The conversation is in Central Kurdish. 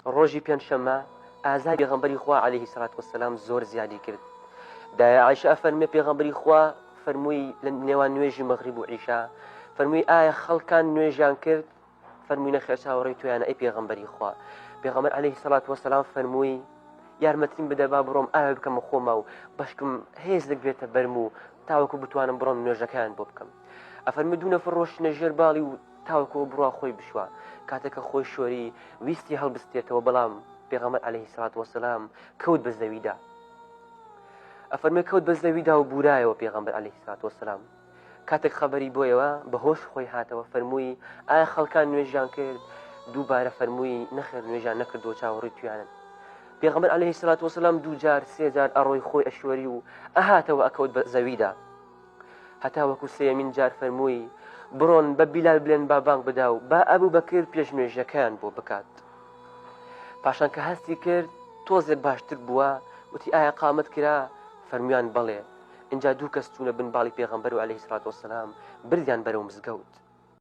ڕۆژی پێنجشەممە ئازای پێغەمبەری خوا عەلەیهی سەڵات وەسەلام زۆر زیادی کرد. دایە عایشە فەرمێ پێغەمبەری خوا فەرمووی لە نێوان نوێژی مەغریب و عیشا فەرمووی ئایا خەڵکان نوێژیان کرد؟ فەرمووی نەخێر چاوەڕێی تویانە ئەی پێغەمبەری خوا. پێغەمبەر عەلەیهی سەڵات وەسەلام فەرمووی یارمەتیم بدە با بڕۆم ئاوێ بکەمە خۆمە و بەشکم هێز دەگرێتە بەرم و تاوەکو بتوانم بڕۆم نوێژەکان بۆ بکەم. ئەفەرمی دوو نەفر ڕۆشتنە ژێر باڵی و تاوەکو بڕوا خۆی بشوە. کاتێکە خۆی شۆری ویستی هەڵبستێتەوە بەڵام پێغەمبەر عەلەیهی سەڵات وەسەلام کەوت بە زەویدا. ئەفەرمێ کەوت بە زەویدا و بورایەوە پێغەمبەر عەلەیهی سەڵات وەسەلام. کاتێک خەبەری بۆیەوە بەهۆش خۆی هاتەوە فەرمووی ئایا خەڵکان نوێژیان کرد؟ دووبارە فەرمووی نەخێر نوێژیان نەکردەوە چاوەڕێی تویانن. پێغەمبەر عەلەیهی سەڵات وەسەلام دوو جار سێ جار ئەڕۆی خۆی ئەشوەری و ئەهاتەوە ئەکەوت بە زەویدا. هەتا وەکو سێمین جار فەرمووی بڕۆن بە بیلال بلێن با بانگ بدا و با ئەبوو بەکر پێش نوێژەکەیان بۆ بکات. پاشان کە هەستی کرد تۆزێک باشتر بووە وتی ئایا قامت کرا؟ فەرمویان بەڵێ. اینجا دوو کەس چوونە بن باڵی پێغەمبەر و عەلەیهی سەڵات وەسەلام بردیان بەرەو مزگەوت.